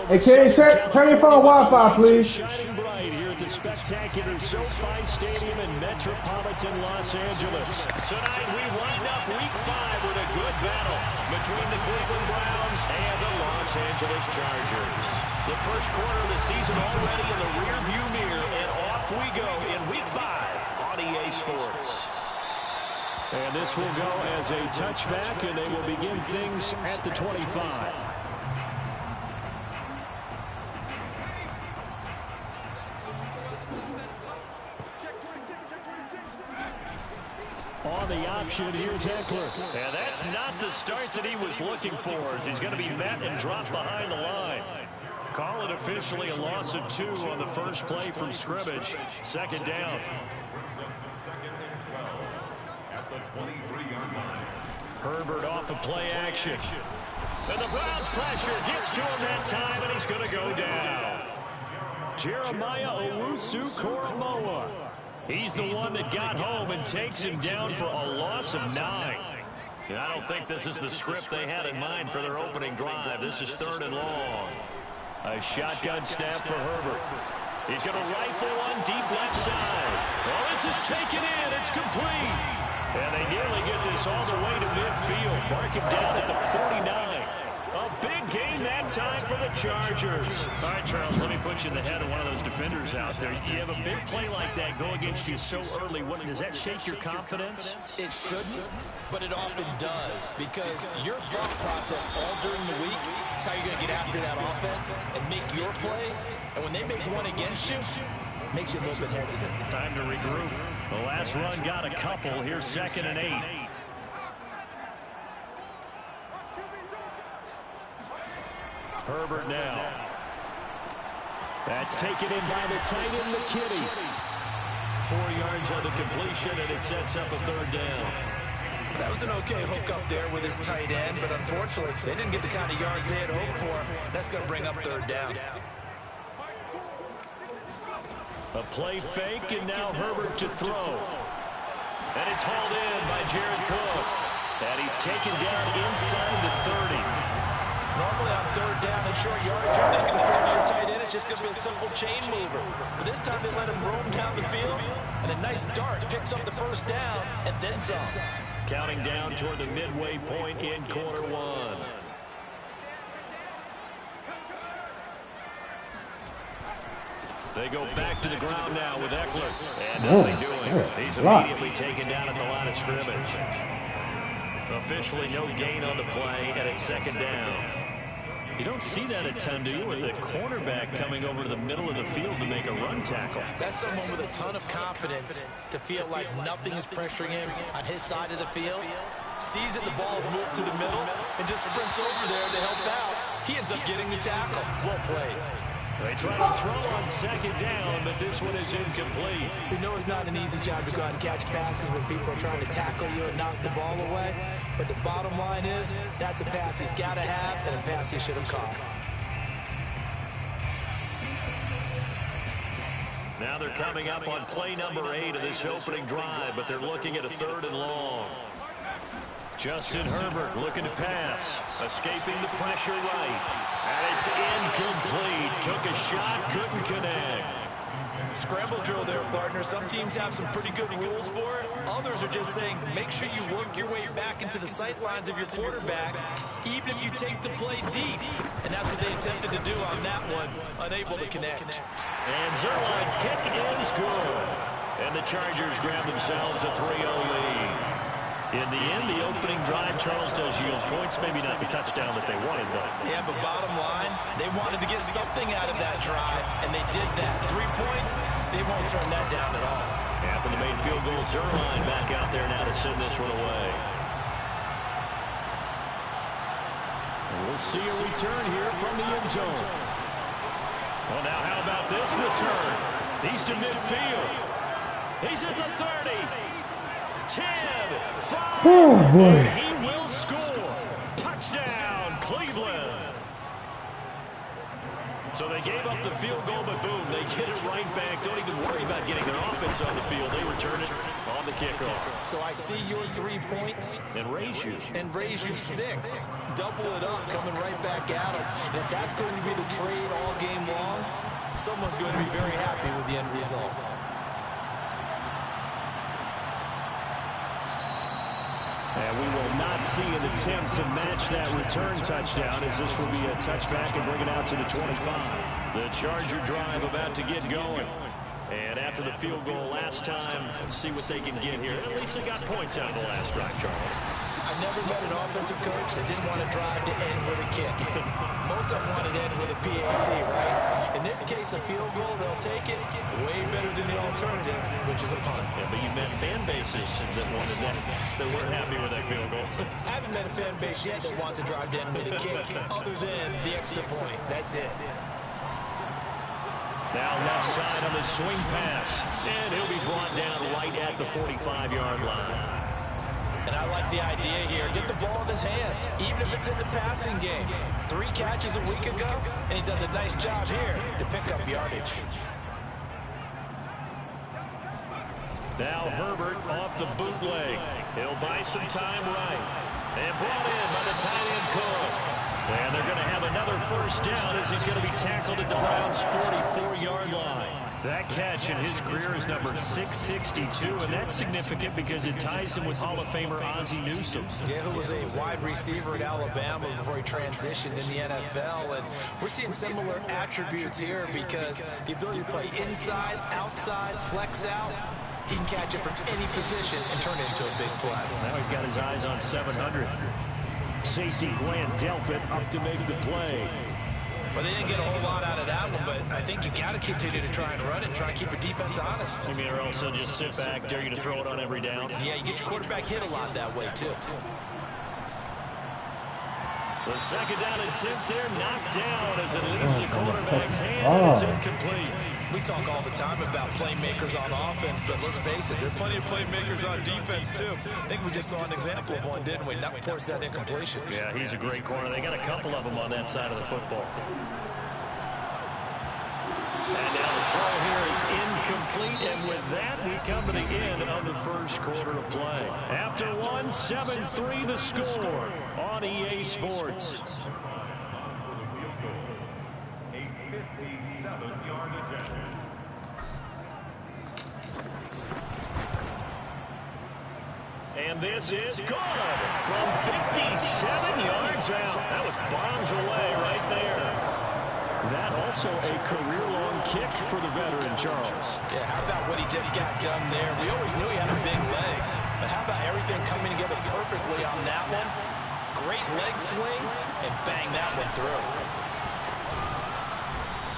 Hey, Kenny, turn your phone Wi-Fi, please. Shining bright here at the spectacular SoFi Stadium in metropolitan Los Angeles. Tonight we wind up Week 5 with a good battle between the Cleveland Browns and the Los Angeles Chargers. The first quarter of the season already in the rearview mirror, and off we go in Week 5 on EA Sports. And this will go as a touchback, and they will begin things at the 25. On the option, here's Ekeler. And that's not the start that he was looking for, as he's going to be met and dropped behind the line. Call it officially a loss of 2 on the first play from scrimmage. Second down. Herbert off of play action. And the Browns pressure gets to him that time, and he's going to go down. Jeremiah Owusu-Koramoah. He's the one that got home and takes him down for a loss of 9. And I don't think this is the script they had in mind for their opening drive. This is 3rd and long. A shotgun snap for Herbert. He's going to rifle one deep left side. Oh, this is taken in. It's complete. And they nearly get this all the way to midfield. Mark him down at the 49. A big gain that time for the Chargers. All right, Charles, let me put you in the head of one of those defenders out there. You have a big play like that go against you so early. Does that shake your confidence? It shouldn't, but it often does, because your thought process all during the week is how you're going to get after that offense and make your plays. And when they make one against you, it makes you a little bit hesitant. Time to regroup. The last run got a couple. Here's 2nd and 8. Herbert now. That's taken in by the tight end, McKinney. 4 yards on the completion, and it sets up a 3rd down. That was an okay hook up there with his tight end, but unfortunately, they didn't get the kind of yards they had hoped for. That's going to bring up 3rd down. A play fake, and now Herbert to throw. And it's hauled in by Jared Cook. And he's taken down inside the 30. Normally on 3rd down and short yardage, you're thinking of throwing your tight end. It's just going to be a simple chain mover. But this time they let him roam down the field, and a nice dart picks up the 1st down, and then some. Counting down toward the midway point in quarter 1. They go back to the ground now with Ekeler. And nothing doing. He's immediately taken down at the line of scrimmage. Officially no gain on the play, and it's 2nd down. You don't see that a ton, do you, with the cornerback coming over to the middle of the field to make a run tackle? That's someone with a ton of confidence to feel like nothing is pressuring him on his side of the field. Sees that the ball's moved to the middle and just sprints over there to help out. He ends up getting the tackle. Well played. They try to throw on 2nd down, but this one is incomplete. We know it's not an easy job to go out and catch passes when people are trying to tackle you and knock the ball away. But the bottom line is, that's a pass he's got to have and a pass he should have caught. Now they're coming up on play number 8 of this opening drive, but they're looking at a 3rd and long. Justin Herbert looking to pass, escaping the pressure right. And it's incomplete. Took a shot, couldn't connect. Scramble drill there, partner. Some teams have some pretty good rules for it. Others are just saying, make sure you work your way back into the sight lines of your quarterback, even if you take the play deep. And that's what they attempted to do on that one, unable to connect. And Zuerlein's kick is good. And the Chargers grab themselves a 3-0 lead. In the end, the opening drive, Charles, does yield points. Maybe not the touchdown that they wanted, though. Yeah, but bottom line, they wanted to get something out of that drive, and they did that. 3 points, they won't turn that down at all. After the made field goal, Zuerlein back out there now to send this one away. And we'll see a return here from the end zone. Well, now how about this return? He's to midfield. He's at the 30. 10, 5, and he will score. Touchdown, Cleveland. So they gave up the field goal, but boom, they get it right back. Don't even worry about getting their offense on the field. They return it on the kickoff. So I see your 3 points. And raise you 6. Double it up, coming right back at them. And if that's going to be the trade all game long, someone's going to be very happy with the end result. And we will not see an attempt to match that return touchdown, as this will be a touchback and bring it out to the 25. The Charger drive about to get going. And after the field goal last time, let's see what they can get here. At least they got points out of the last drive, Charles. I've never met an offensive coach that didn't want to drive to end with a kick. Most of them want to end with a PAT, right? In this case, a field goal, they'll take it way better than the alternative, which is a punt. Yeah, but you met fan bases that wanted that, that weren't happy with that field goal. I haven't met a fan base yet that wants to drive to end with a kick, other than the extra point. That's it. Now left side on the swing pass. And he'll be brought down right at the 45-yard line. And I like the idea here. Get the ball in his hands, even if it's in the passing game. 3 catches a week ago, and he does a nice job here to pick up yardage. Now Herbert off the bootleg. He'll buy some time right. And brought in by the tight end Cook. And they're going to have another first down as he's going to be tackled at the Browns' 44-yard line. That catch in his career is number 662, and that's significant because it ties him with Hall of Famer Ozzie Newsome. Yeah, who was a wide receiver at Alabama before he transitioned in the NFL. And we're seeing similar attributes here because the ability to play inside, outside, flex out, he can catch it from any position and turn it into a big play. Now he's got his eyes on 700. Safety Grant Delpit up to make the play. Well, they didn't get a whole lot out of that one, but I think you got to continue to try and run it, try and keep your defense honest. You mean, or also just sit back, dare you to throw it on every down? Yeah, you get your quarterback hit a lot that way, too. The second down attempt there knocked down as it leaves the quarterback's hand, and it's incomplete. We talk all the time about playmakers on offense, but let's face it, there are plenty of playmakers on defense, too. I think we just saw an example of one, didn't we? Not force that incompletion. Yeah, he's a great corner. They got a couple of them on that side of the football. And now the throw here is incomplete, and with that, we come to the end of the first quarter of play. After one, 7-3 the score on EA Sports. And this is good from 57 yards out. That was bombs away right there. That also a career-long kick for the veteran, Charles. Yeah, how about what he just got done there? We always knew he had a big leg, but how about everything coming together perfectly on that one? Great leg swing, and bang that one through.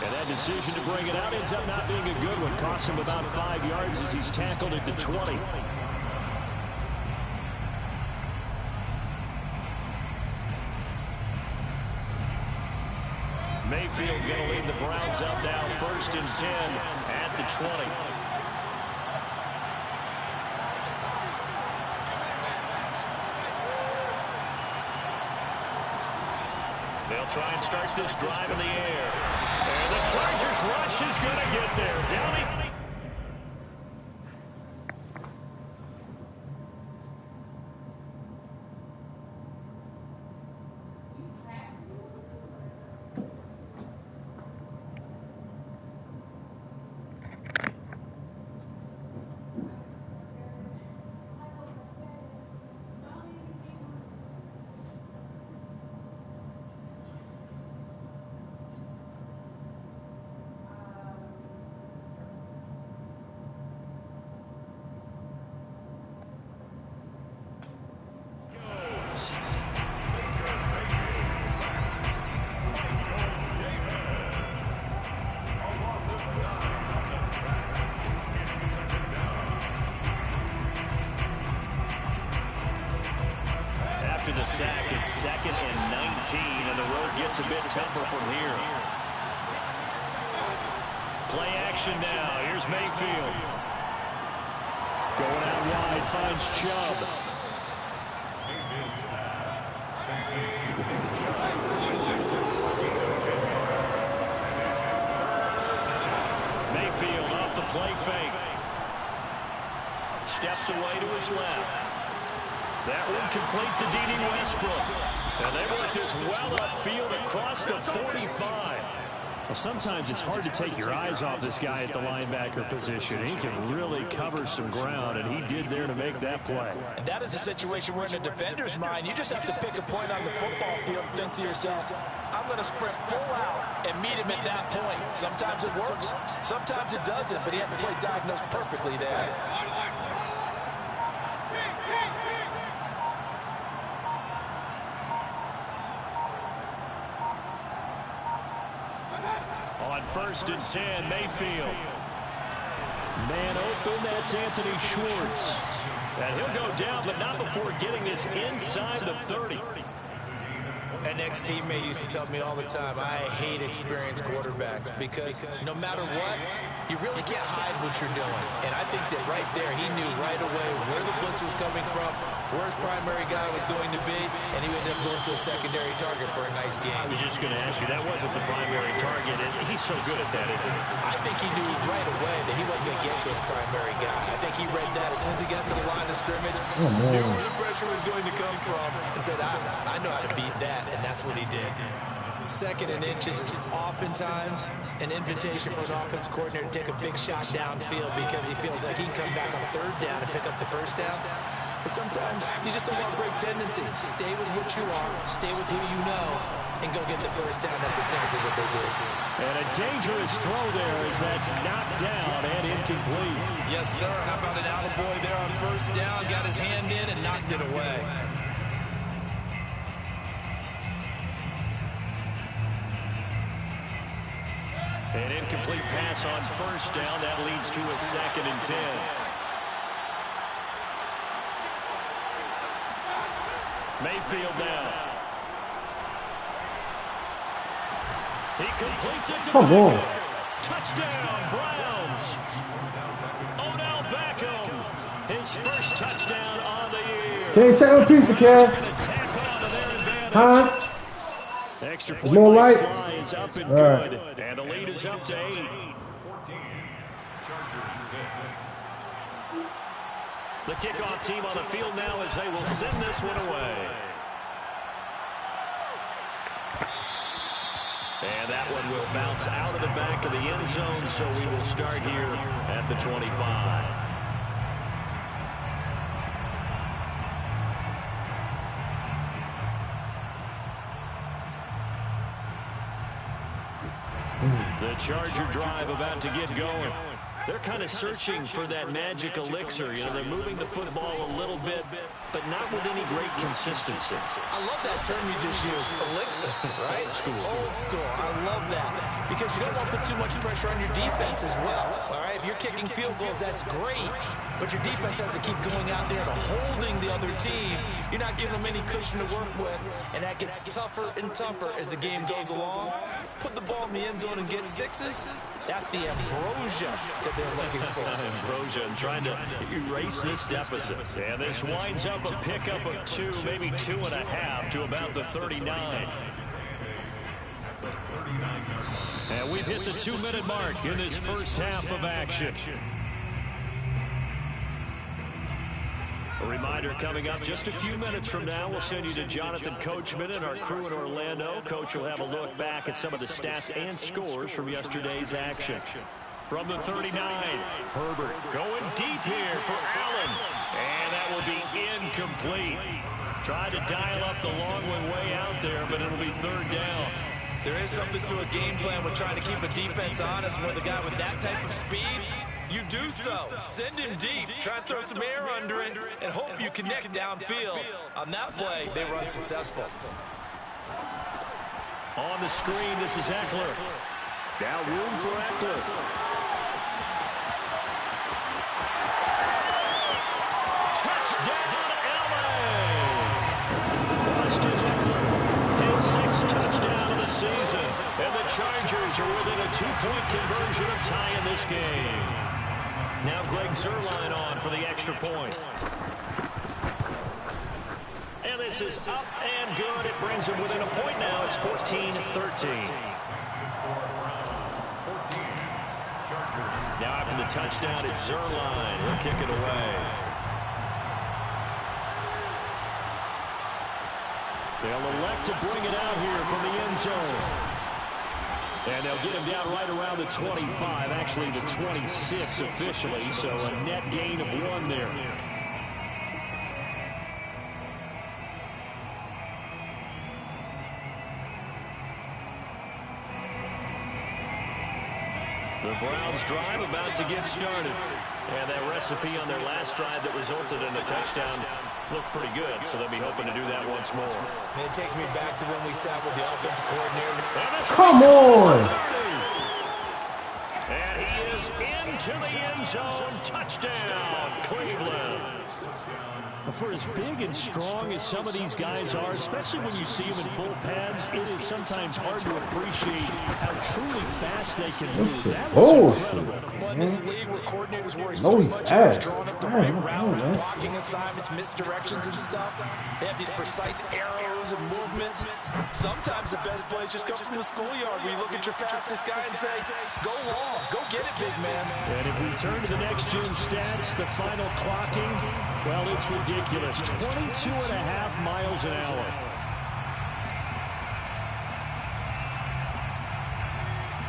And that decision to bring it out ends up not being a good one. Cost him about 5 yards as he's tackled at the 20. Mayfield going to lead the Browns up now, 1st and 10 at the 20. They'll try and start this drive in the air. And the Chargers rush is going to get there. Downey. After the sack, it's 2nd and 19, and the road gets a bit tougher from here. Play action now. Here's Mayfield. Going out wide, finds Chubb. play fake. Steps away to his left. That one complete to Dede Westbrook. And they want this well upfield across the 45. Well, sometimes it's hard to take your eyes off this guy at the linebacker position. He can really cover some ground, and he did there to make that play. And that is a situation where in a defender's mind, you just have to pick a point on the football field and think to yourself, I'm going to sprint full out and meet him at that point. Sometimes it works, sometimes it doesn't, but he had to play diagnosed perfectly there. On 1st and 10, Mayfield. Man open, that's Anthony Schwartz. And he'll go down, but not before getting this inside the 30. An ex-teammate used to tell me all the time, I hate experienced quarterbacks because no matter what, you really can't hide what you're doing. And I think that right there, he knew right away where the blitz was coming from, where his primary guy was going to be, and he ended up going to a secondary target for a nice game. I was just going to ask you, that wasn't the primary target, and he's so good at that, isn't he? I think he knew right away that he wasn't going to get to his primary guy. I think he read that as soon as he got to the line of scrimmage, knew where the pressure was going to come from, and said, I know how to beat that, and that's what he did. 2nd and inches is oftentimes an invitation for an offense coordinator to take a big shot downfield because he feels like he can come back on 3rd down and pick up the 1st down. But sometimes you just don't want to break tendency. Stay with what you are, stay with who you know, and go get the 1st down. That's exactly what they did. And a dangerous throw there as that's knocked down and incomplete. Yes, sir. How about an attaboy there on 1st down? Got his hand in and knocked it away. An incomplete pass on 1st down. That leads to a 2nd and 10. Mayfield now. He completes it to Beckham. Touchdown, Browns. Odell Beckham, his first touchdown on the year. Can you check on the pizza, Ken? Huh? Extra point more light. is up and good, and the lead is up to 8. The kickoff team on the field now as they will send this one away. And that one will bounce out of the back of the end zone, so we will start here at the 25. The Charger drive about to get going. They're kind of searching for that magic elixir. You know, they're moving the football a little bit, but not with any great consistency. I love that term you just used, elixir, right? Old school. I love that because you don't want to put too much pressure on your defense as well, all right? If you're kicking field goals, that's great, but your defense has to keep going out there and holding the other team. You're not giving them any cushion to work with, and that gets tougher and tougher as the game goes along. Put the ball in the end zone and get 6s. That's the ambrosia that they're looking for. Ambrosia and trying to erase this deficit. And this winds up a pickup of 2, maybe 2.5 to about the 39. And we've hit the 2-minute mark in this first half of action. A reminder coming up just a few minutes from now, we'll send you to Jonathan Coachman and our crew in Orlando. Coach will have a look back at some of the stats and scores from yesterday's action. From the 39, Herbert going deep here for Allen. And that will be incomplete. Tried to dial up the long one way out there, but it'll be 3rd down. There is something to a game plan with trying to keep a defense honest with a guy with that type of speed. You do so. Send him deep. Try and throw some air under it and hope you connect downfield. On that play, they were unsuccessful. On the screen, this is Eckler. Now room for Eckler. Touchdown, LA! Austin Eckler, his 6th touchdown of the season. And the Chargers are within a 2-point conversion of tying this game. Now Greg Zuerlein on for the extra point. And this is up and good. It brings him within a point now. It's 14-13. Now after the touchdown, it's Zuerlein. He'll kick it away. They'll elect to bring it out here from the end zone. And they'll get him down right around the 25, actually the 26 officially, so a net gain of 1 there. The Browns drive about to get started. And that recipe on their last drive that resulted in a touchdown looked pretty good, so they'll be hoping to do that once more. It takes me back to when we sat with the offensive coordinator. Come on! And he is into the end zone. Touchdown, Cleveland. For as big and strong as some of these guys are, especially when you see them in full pads, it is sometimes hard to appreciate how truly fast they can move. That was incredible. Well, in this league where coordinators worry so much about drawing up the right routes, blocking assignments, misdirections and stuff, they have these precise arrows and movements. Sometimes the best plays just come from the schoolyard where you look at your fastest guy and say, go long, go get it, big man. And if we turn to the next-gen stats, the final clocking, well, it's ridiculous. 22.5 miles an hour.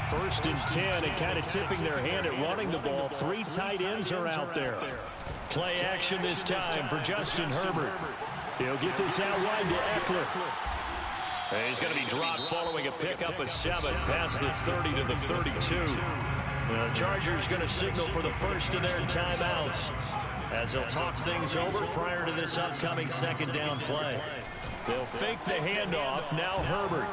First and 10, and kind of tipping their hand at running the ball. 3 tight ends are out there. Play action this time for Justin Herbert. He'll get this out wide to Eckler. And he's going to be dropped following a pickup of 7 past the 30 to the 32. The Chargers going to signal for the first of their timeouts as they'll talk things over prior to this upcoming second down play. They'll fake the handoff. Now Herbert.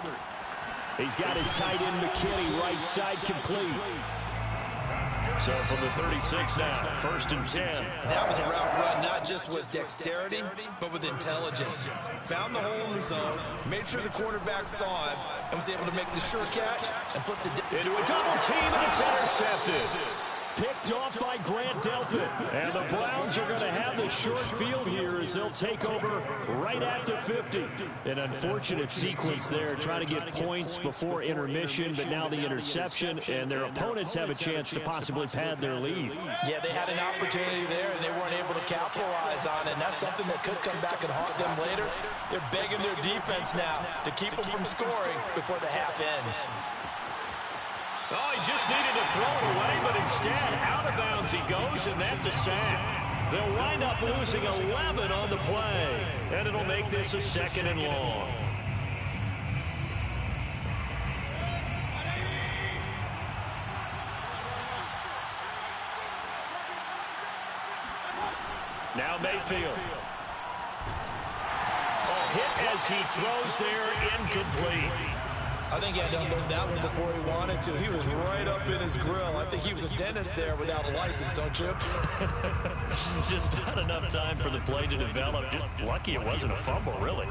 He's got his tight end McKinney right side complete. So from the 36 now, first and 10. That was a route run not just with dexterity, but with intelligence. Found the hole in the zone, made sure the quarterback saw it, and was able to make the sure catch and flip the into a double team, and it's intercepted. Picked off by Grant Delpit. And the Browns are going to have the short field here as they'll take over right at the 50. An unfortunate sequence there, trying to get points before intermission, but now the interception, and their opponents have a chance to possibly pad their lead. Yeah, they had an opportunity there, and they weren't able to capitalize on it, and that's something that could come back and haunt them later. They're begging their defense now to keep them from scoring before the half ends. Oh, he just needed to throw it away, but instead, out of bounds he goes, and that's a sack. They'll wind up losing 11 on the play, and it'll make this a 2nd and long. Now Mayfield. Oh, hit as he throws there, incomplete. I think he had to unload that one before he wanted to. He was right up in his grill. I think he was a dentist there without a license, don't you? Just not enough time for the play to develop. Just lucky it wasn't a fumble, really.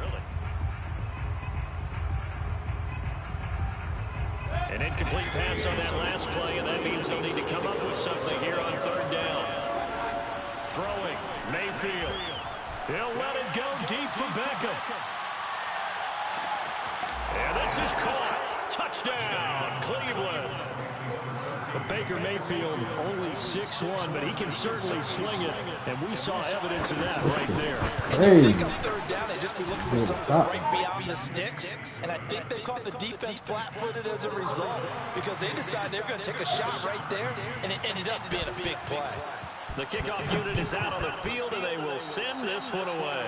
An incomplete pass on that last play, and that means they'll need to come up with something here on 3rd down. Throwing, Mayfield. He'll let it go deep for Beckham. And this is caught. Touchdown, Cleveland. But Baker Mayfield only 6'1", but he can certainly sling it, and we saw evidence of that right there. Hey. I think on 3rd down, they just be looking for something right beyond the sticks, and I think they caught the defense flat-footed as a result because they decided they were going to take a shot right there, and it ended up being a big play. The kickoff unit is out on the field, and they will send this one away.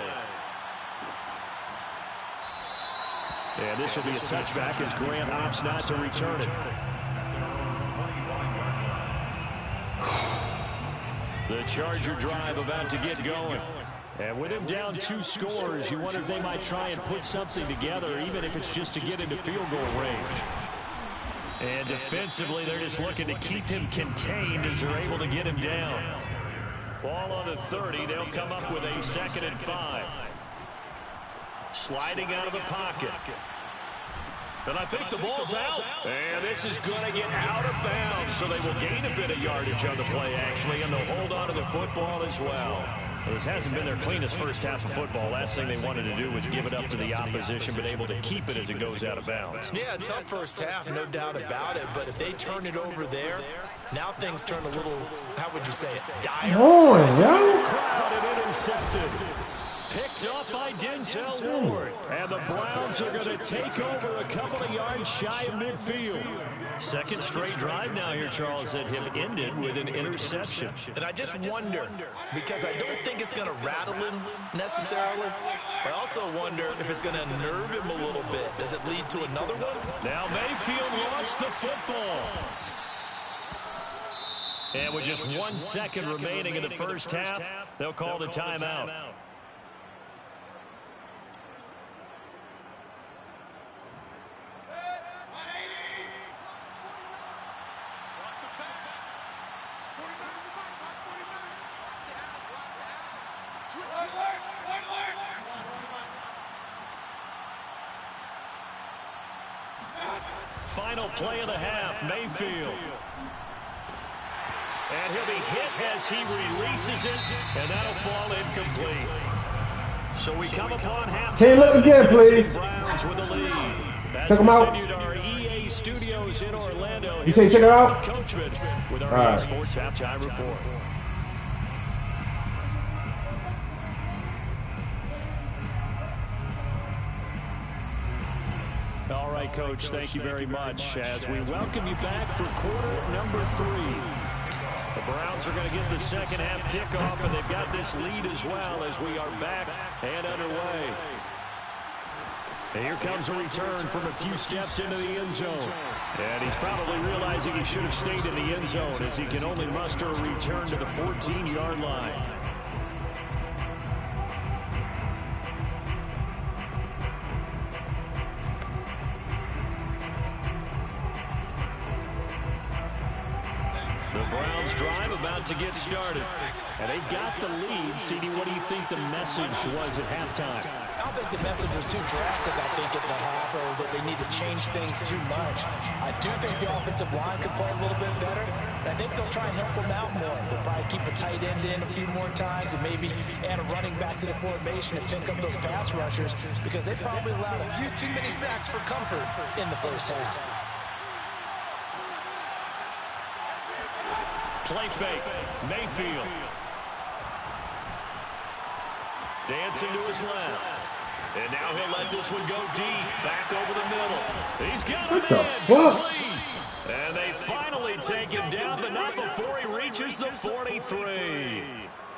And this will be a touchback as Grant opts not to return it. The Charger drive about to get going. And with him down 2 scores, you wonder if they might try and put something together, even if it's just to get into field goal range. And defensively, they're just looking to keep him contained as they're able to get him down. Ball on the 30. They'll come up with a 2nd and 5. Sliding out of the pocket. And I think the ball's out. And this is going to get out of bounds, so they will gain a bit of yardage on the play, actually, and they'll hold on to the football as well. This hasn't been their cleanest first half of football. Last thing they wanted to do was give it up to the opposition, but able to keep it as it goes out of bounds. Yeah, tough first half, no doubt about it. But if they turn it over there, Now things turn a little, how would you say it, dire. Crowd and intercepted. Picked up by Denzel Ward. And the Browns are going to take over a couple of yards shy of midfield. Second straight drive now here, Charles, that have ended with an interception. And I just wonder, because I don't think it's going to rattle him necessarily. I also wonder if it's going to unnerve him a little bit. Does it lead to another one? Now Mayfield lost the football. And with just 1 second remaining in the first half, they'll call the timeout. Final play of the half, Mayfield. And he'll be hit as he releases it, and that'll fall incomplete. So we come upon halftime. Can you look again, please? Browns with the lead. Check them out. Our EA studios in Orlando. You say check it out? Coachman with our EA Sports Halftime Report. All right, Coach, thank you very much as we welcome you back for quarter number 3. The Browns are going to get the second half kickoff, and they've got this lead as well as we are back and underway. And here comes a return from a few steps into the end zone. And he's probably realizing he should have stayed in the end zone as he can only muster a return to the 14-yard line. Drive about to get started. And they've got the lead. CD, what do you think the message was at halftime? I don't think the message was too drastic, I think, at the half, or that they need to change things too much. I do think the offensive line could play a little bit better. I think they'll try and help them out more. They'll probably keep a tight end in a few more times and maybe add a running back to the formation and pick up those pass rushers because they probably allowed a few too many sacks for comfort in the first half. Play fake. Mayfield. Dancing to his left. And now he'll let this one go deep. Back over the middle. He's got a man. Complete. And they finally take him down, but not before he reaches the 43.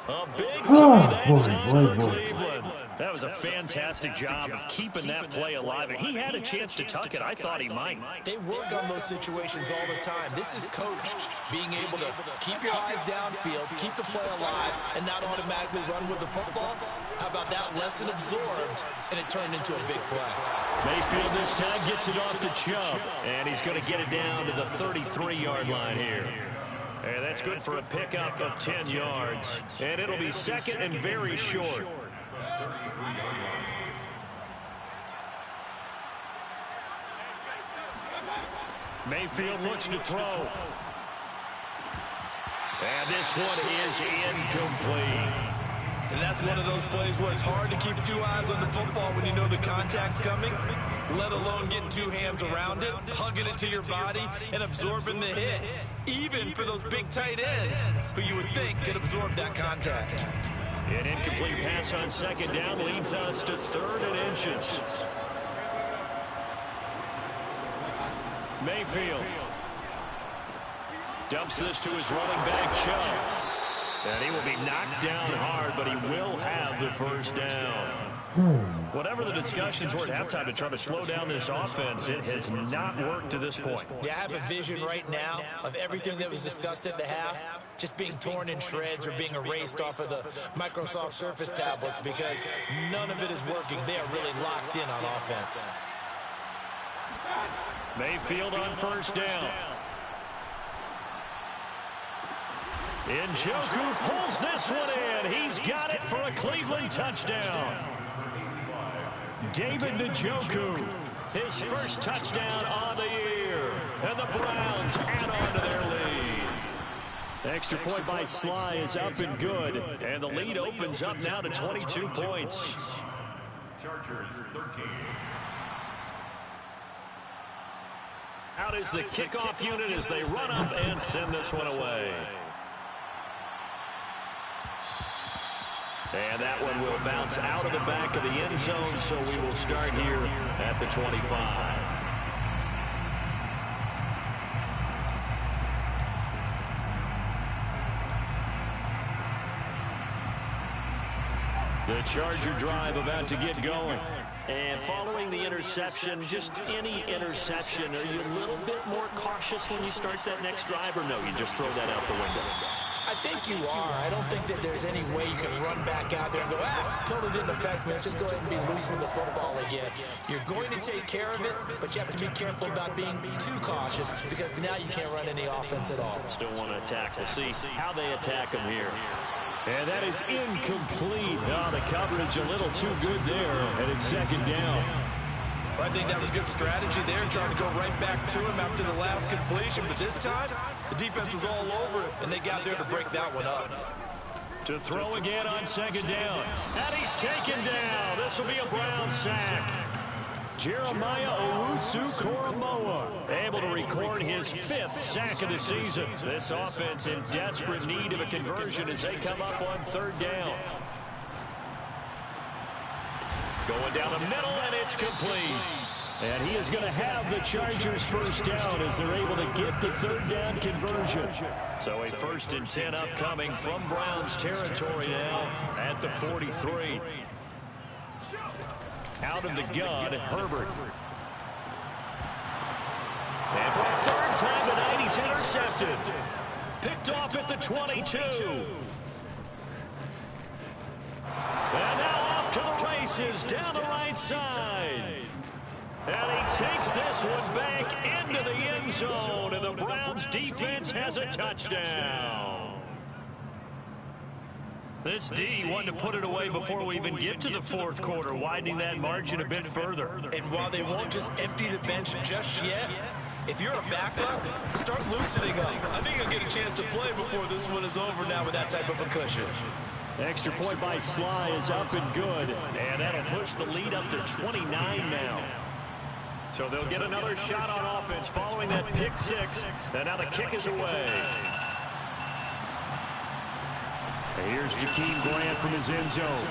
A big play that time for Cleveland. That was a fantastic job of keeping that play alive. And he had a chance to tuck it. I thought he might. They work on those situations all the time. This is coached, being able to keep your eyes downfield, keep the play alive, and not automatically run with the football. How about that lesson absorbed, and it turned into a big play. Mayfield this time gets it off to Chubb, and he's going to get it down to the 33-yard line here. And that's good for a pickup of 10 yards. And it'll be second and very short. Mayfield looks to throw. And this one is incomplete. And that's one of those plays where it's hard to keep two eyes on the football when you know the contact's coming, let alone getting two hands around it, hugging it to your body, and absorbing the hit, even for those big tight ends who you would think could absorb that contact. An incomplete pass on second down leads us to 3rd and inches. Mayfield dumps this to his running back, Chubb. And he will be knocked down hard, but he will have the first down. Whatever the discussions were at halftime to try to slow down this offense, it has not worked to this point. Yeah, I have a vision right now of everything that was discussed at the half just being torn in shreds or being erased off of the Microsoft Surface tablets because none of it is working. They are really locked in on offense. Mayfield on first down. Njoku pulls this one in. He's got it for a Cleveland touchdown. David Njoku, his first touchdown on the year. And the Browns add on to their lead. Extra point by Sly is up and good. And the lead opens up now to 22 points. Chargers 13. Out is the kickoff unit as they run up and send this one away. And that one will bounce out of the back of the end zone, so we will start here at the 25. The Charger drive about to get going. And following the interception, just any interception, are you a little bit more cautious when you start that next drive, or no, you just throw that out the window? I think you are. I don't think that there's any way you can run back out there and go, totally didn't affect me. Let's just go ahead and be loose with the football again. You're going to take care of it, but you have to be careful about being too cautious because now you can't run any offense at all. Still want to attack. We'll see how they attack them here. And that is incomplete. Oh, the coverage a little too good there, and it's second down. I think that was good strategy there, trying to go right back to him after the last completion. But this time, the defense was all over it, and they got there to break that one up. To throw again on second down. And he's taken down. This will be a Brown sack. Jeremiah Owusu-Koramoah able to record his 5th sack of the season. This offense in desperate need of a conversion as they come up on third down. Going down the middle, and it's complete. And he is going to have the Chargers first down as they're able to get the third down conversion. So a 1st and 10 upcoming from Browns territory now at the 43. Out of the gun, Herbert. And for a 3rd time tonight, he's intercepted. Picked off at the 22. And now off to the races down the right side. And he takes this one back into the end zone, and the Browns defense has a touchdown. This D wanted to put it away before we even get to the 4th quarter, widening that margin a bit further. And while they won't just empty the bench just yet, if you're a backup, start loosening up. I think you'll get a chance to play before this one is over now with that type of a cushion. Extra point by Sly is up and good, and that'll push the lead up to 29 now. So they'll get another shot on offense following that pick 6, and now the kick is away. And here's Jakeem Grant from his end zone.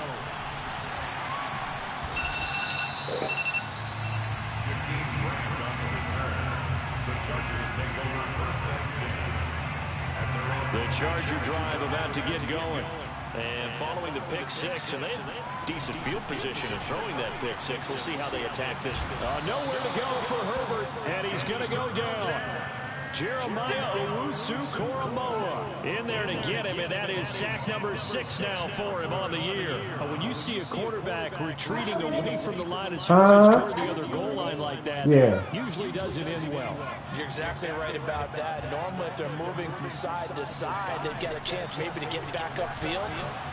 Jakeem Grant on the return. The Chargers take over 1st and 10. The Charger drive about to get going. And following the pick 6, and they had decent field position in throwing that pick 6. We'll see how they attack this. Nowhere to go for Herbert, and he's going to go down. Jeremiah Owusu-Koramoah in there to get him, and that is sack number 6 now for him on the year. When you see a quarterback retreating away from the line of scrimmage toward the other goal line like that, usually doesn't end well. You're exactly right about that. Normally, if they're moving from side to side, they get a chance maybe to get back upfield.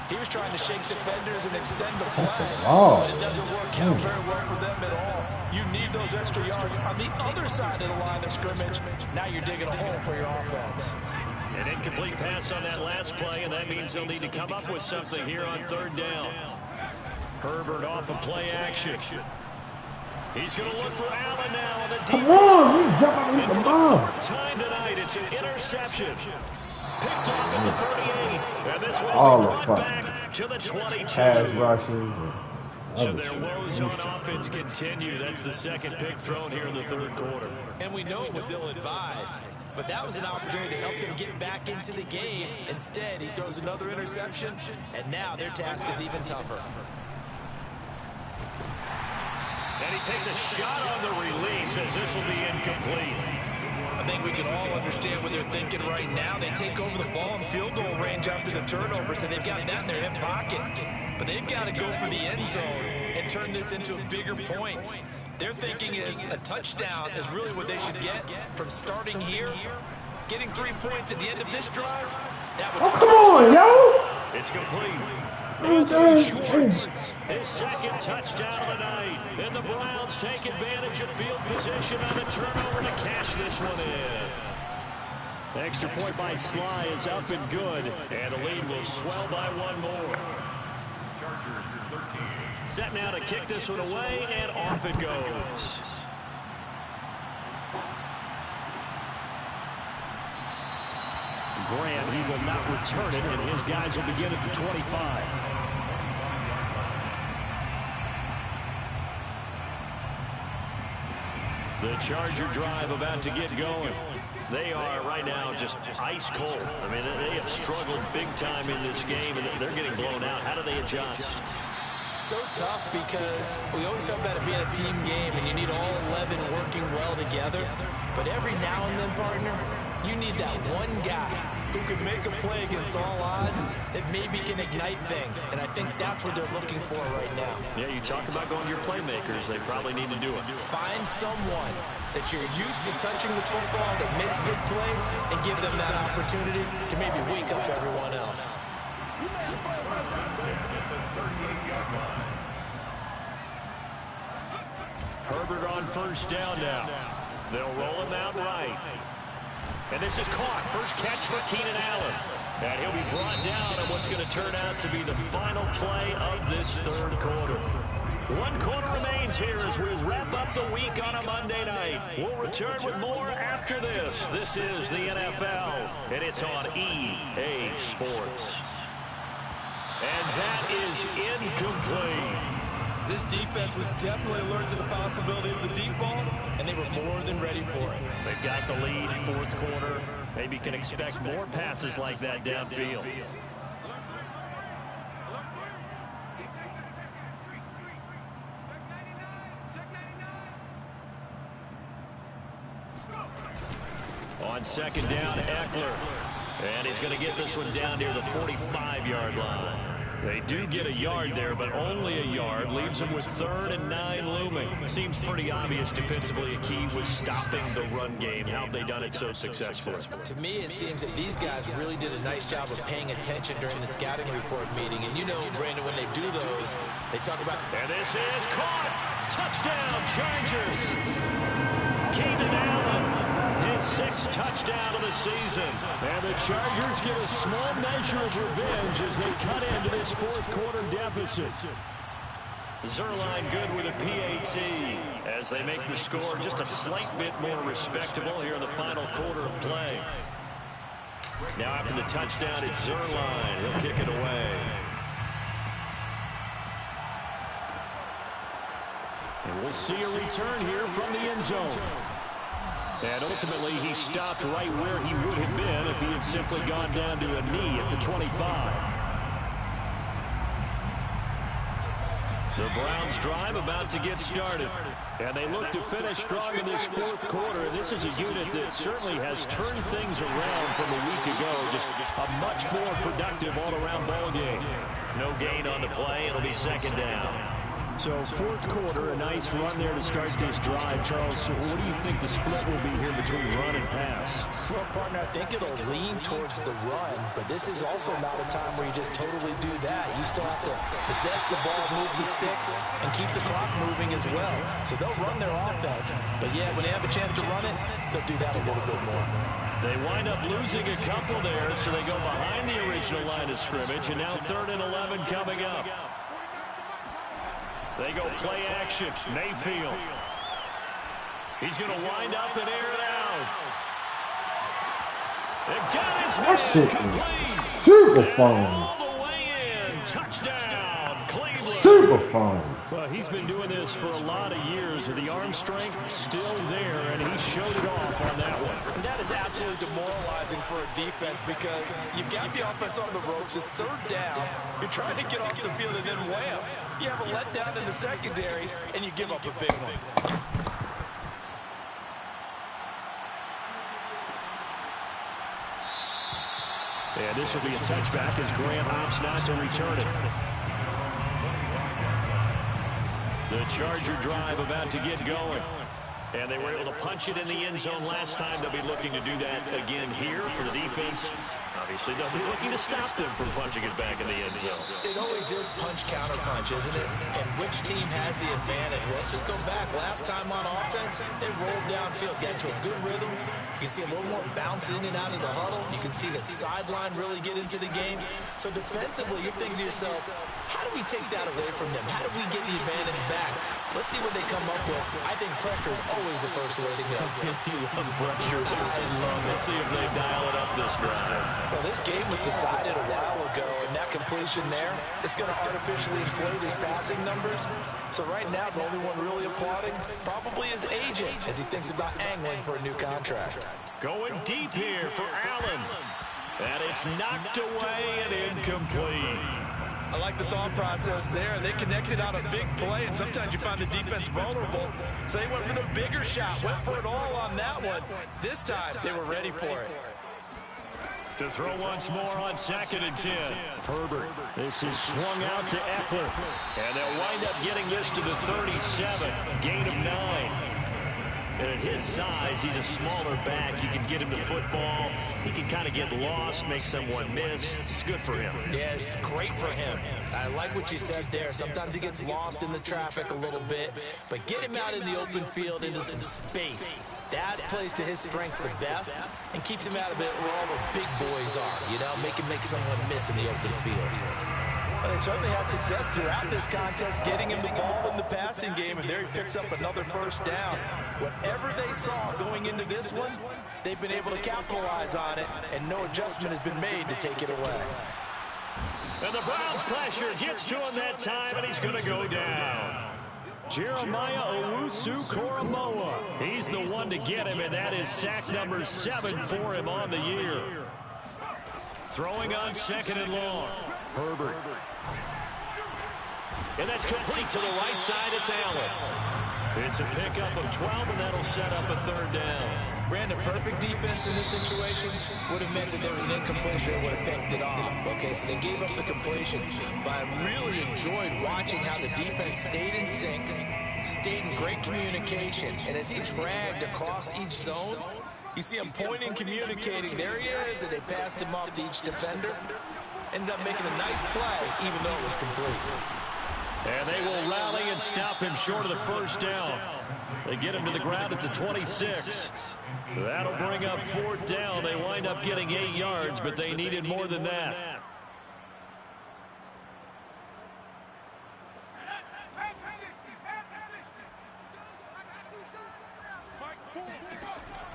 He was trying to shake defenders and extend the play, but it doesn't work out very well for them at all. You need those extra yards on the other side of the line of scrimmage. Now you're digging a hole for your offense. An incomplete pass on that last play, and that means they'll need to come up with something here on 3rd down. Herbert off of play action. He's going to look for Allen now on the deep. Come on, you jump out And of for the the ball. 4th time tonight, it's an interception. Picked off at the 38, and this one All is the brought fuck. back to the 22. Pass rushes. And So other their shit. woes on offense continue. That's the 2nd pick thrown here in the 3rd quarter. And we know it was ill-advised, but that was an opportunity to help them get back into the game. Instead, he throws another interception, and now their task is even tougher. And he takes a shot on the release as this will be incomplete. I think we can all understand what they're thinking right now. They take over the ball in field goal range after the turnover, so they've got that in their hip pocket. But they've got to go for the end zone and turn this into bigger points. Their thinking is a touchdown is really what they should get from starting here. Getting 3 points at the end of this drive, that would Come on, yo. It's complete. Anthony Schwartz, his 2nd touchdown of the night. And the Browns take advantage of field position on the turnover to cash this one in. The extra point by Sly is up and good. And the lead will swell by 1 more. Chargers 13. Set now to kick this one away, and off it goes. Grant. He will not return it, and his guys will begin at the 25. The Charger drive about to get going. They are right now just ice cold. I mean, they have struggled big time in this game, and they're getting blown out. How do they adjust? So tough because we always talk about it being a team game, and you need all 11 working well together. But every now and then, partner, you need that one guy who can make a play against all odds that maybe can ignite things. And I think that's what they're looking for right now. Yeah, you talk about going to your playmakers. They probably need to do it. Find someone that you're used to touching the football that makes big plays and give them that opportunity to maybe wake up everyone else. Herbert on first down now. They'll roll him out right. And this is caught. First catch for Keenan Allen. And he'll be brought down on what's going to turn out to be the final play of this third quarter. 1 quarter remains here as we wrap up the week on a Monday night. We'll return with more after this. This is the NFL, and it's on EA Sports. And that is incomplete. This defense was definitely alert to the possibility of the deep ball, and they were more than ready for it. They've got the lead, fourth quarter. Maybe can expect more passes like that downfield. On second down, Eckler. And he's going to get this one down near the 45-yard line. They do get a yard there, but only a yard. Leaves them with 3rd and 9 looming. Seems pretty obvious defensively a key was stopping the run game. How have they done it so successfully? To me, it seems that these guys really did a nice job of paying attention during the scouting report meeting. And you know, Brandon, when they do those, they talk about... And this is caught. Touchdown, Chargers. Keenan Allen. His 6th touchdown of the season. And the Chargers get a small measure of revenge as they cut into this fourth quarter deficit. Zuerlein good with a PAT as they make the score just a slight bit more respectable here in the final quarter of play. Now after the touchdown, it's Zuerlein. He'll kick it away. And we'll see a return here from the end zone. And ultimately, he stopped right where he would have been if he had simply gone down to a knee at the 25. The Browns drive about to get started. And they look to finish strong in this fourth quarter. This is a unit that certainly has turned things around from a week ago. Just a much more productive all-around ball game. No gain on the play. It'll be second down. So fourth quarter, a nice run there to start this drive. Charles, what do you think the split will be here between run and pass? Well, partner, I think it'll lean towards the run, but this is also not a time where you just totally do that. You still have to possess the ball, move the sticks, and keep the clock moving as well. So they'll run their offense, but yeah, when they have a chance to run it, they'll do that a little bit more. They wind up losing a couple there, so they go behind the original line of scrimmage, and now 3rd and 11 coming up. They go play action. Mayfield. He's going to wind up and air it out. They've got his That shit complete. is super fun. All the way in. Touchdown, Cleveland. Super fun. Well, he's been doing this for a lot of years. The arm strength still there, and he showed it off on that one. And that is absolutely demoralizing for a defense because you've got the offense on the ropes. It's 3rd down. You're trying to get off the field, and then wham. You have a letdown in the secondary, and you give up a big one. And this will be a touchback as Grant opts not to return it. The Charger drive about to get going. And they were able to punch it in the end zone last time. They'll be looking to do that again here for the defense. Obviously, they'll be looking to stop them from punching it back in the end zone. It always is punch, counter punch, isn't it? And which team has the advantage? Well, let's just go back. Last time on offense, they rolled downfield, get into a good rhythm. You can see a little more bounce in and out of the huddle. You can see the sideline really get into the game. So defensively, you're thinking to yourself, how do we take that away from them? How do we get the advantage back? Let's see what they come up with. I think pressure is always the first way to go. You love pressure. I love it. Let's see if they dial it up this drive. Well, this game was decided a while ago, and that completion there is going to artificially inflate his passing numbers. So right now, the only one really applauding probably his agent as he thinks about angling for a new contract. Going deep here for Allen. And it's knocked away and incomplete. I like the thought process there. They connected on a big play, and sometimes you find the defense vulnerable. So they went for the bigger shot, went for it all on that one. This time, they were ready for it. To throw once more on 2nd and 10. Herbert. This is swung out to Eckler. And they'll wind up getting this to the 37. Gain of 9. And at his size, he's a smaller back. You can get him the football. He can kind of get lost, make someone miss. It's good for him. Yeah, it's great for him. I like what you said there. Sometimes he gets lost in the traffic a little bit, but get him out in the open field into some space. That plays to his strengths the best and keeps him out of it where all the big boys are, you know, make someone miss in the open field. Well, they certainly had success throughout this contest, getting him the ball in the passing game, and there he picks up another first down. Whatever they saw going into this one, they've been able to capitalize on it, and no adjustment has been made to take it away. And the Browns pressure gets to him that time, and he's going to go down. Jeremiah Owusu-Koramoah. He's the one to get him, and that is sack number 7 for him on the year. Throwing on 2nd and long. Herbert. And that's complete to the right side. It's Allen. It's a pickup of 12, and that'll set up a 3rd down. Brandon, perfect defense in this situation would have meant that there was an incompletion and would have picked it off. Okay, so they gave up the completion, but I really enjoyed watching how the defense stayed in sync, stayed in great communication, and as he dragged across each zone, you see him pointing, communicating. There he is, and they passed him off to each defender. Ended up making a nice play, even though it was complete. And they will rally and stop him short of the 1st down. They get him to the ground at the 26. That'll bring up 4th down. They wind up getting 8 yards, but they needed more than that.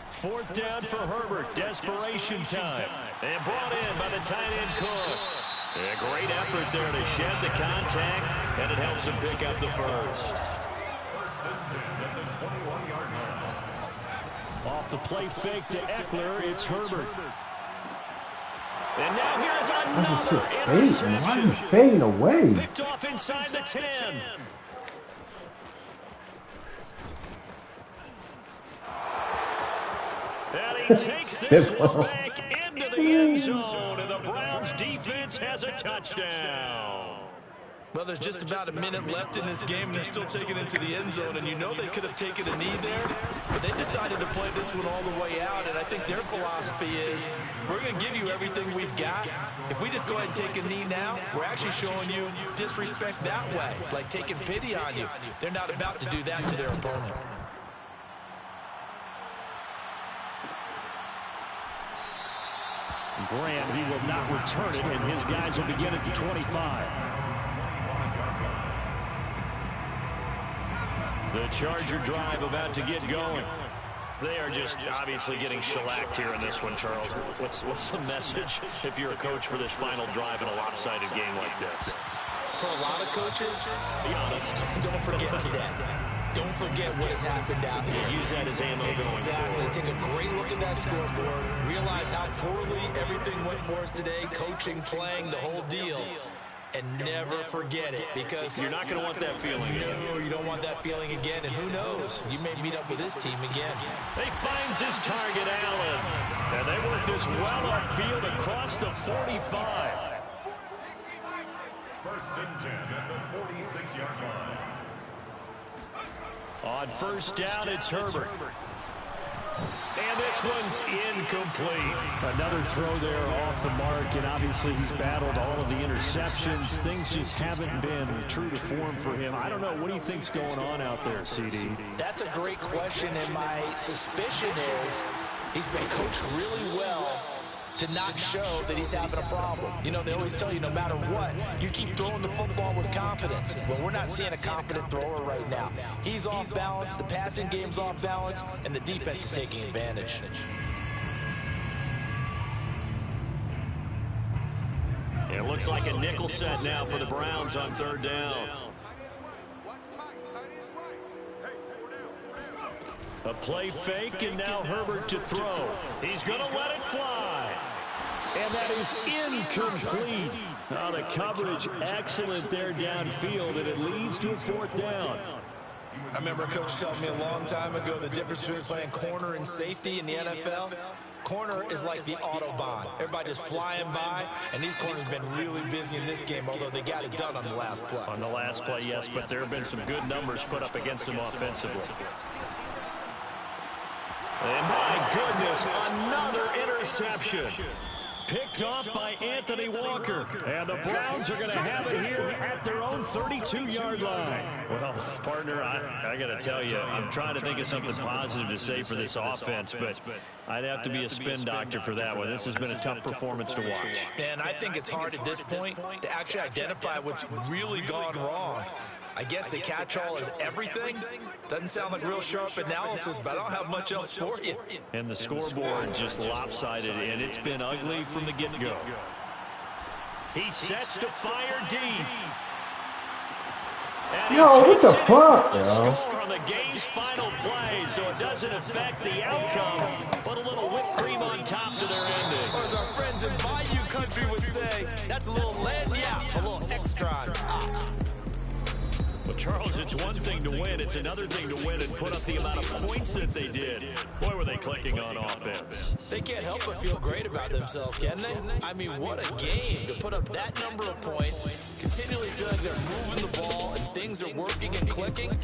Fourth down for Herbert. Desperation time. And brought in by the tight end Cook. A great effort there to shed the contact, and it helps him pick up the 1st. Off the play fake to Eckler, it's Herbert. And now here's another interception. Why are you fading away? Picked off inside the 10. And he takes this one back into the end zone, and the Browns defense has a touchdown. Well, there's just about a minute left in this game, and they're still taking it to the end zone, and you know they could have taken a knee there, but they decided to play this one all the way out, and I think their philosophy is, we're going to give you everything we've got. If we just go ahead and take a knee now, we're actually showing you disrespect that way, like taking pity on you. They're not about to do that to their opponent. Graham, he will not return it, and his guys will begin at the 25. The Charger drive about to get going. They are just obviously getting shellacked here in this one, Charles. What's the message if you're a coach for this final drive in a lopsided game like this? For a lot of coaches, be honest. Don't forget today. Don't forget what has happened out here. Use that as ammo going Exactly. forward. Take a great look at that scoreboard. Realize how poorly everything went for us today. Coaching, playing, the whole deal. And never forget it, because you're not going to want that feeling again. No, you don't want that feeling again. And who knows? You may meet up with this team again. They finds his target, Allen. And they work this well upfield across the 45. 1st and 10 at the 46-yard line. On 1st down, it's Herbert. And this one's incomplete. Another throw there off the mark, and obviously he's battled all of the interceptions. Things just haven't been true to form for him. I don't know. What do you think's going on out there, CD? That's a great question, and my suspicion is he's been coached really well to not show that he's having a problem. You know, they always tell you no matter what, you keep throwing the football with confidence. Well, we're not seeing a confident thrower right now. He's off balance, the passing game's off balance, and the defense is taking advantage. It looks like a nickel set now for the Browns on third down. A play fake, and now Herbert to throw. He's going to let it fly. And that is incomplete. Now the coverage excellent there downfield, and it leads to a fourth down. I remember a coach telling me a long time ago the difference between playing corner and safety in the NFL. Corner is like the Autobahn. Everybody just flying by, and these corners have been really busy in this game, although they got it done on the last play. On the last play, yes, but there have been some good numbers put up against them offensively. And my goodness, another interception. Picked off by Anthony Walker. And the Browns are going to have it here at their own 32-yard line. Well, partner, I got to tell you, I'm trying to think of something positive to say for this offense, but I'd have to be a spin doctor for that one. This has been a tough performance to watch. And I think it's hard at this point to actually identify what's really gone wrong. I guess the catch-all is everything. Doesn't sound like real sharp analysis, but I don't have much else for you. And the scoreboard just lopsided, and it's been ugly from the get-go. He sets to fire deep. Yo, what the fuck, yo? Score on the game's final play, so it doesn't affect the outcome, but a little whipped cream on top to their ending. Or as our friends in Bayou Country would say, that's a little a little extra on top. Well, Charles, it's one thing to win. It's another thing to win and put up the amount of points that they did. Boy, were they clicking on offense. They can't help but feel great about themselves, can they? I mean, what a game to put up that number of points, continually feeling they're moving the ball and things are working and clicking.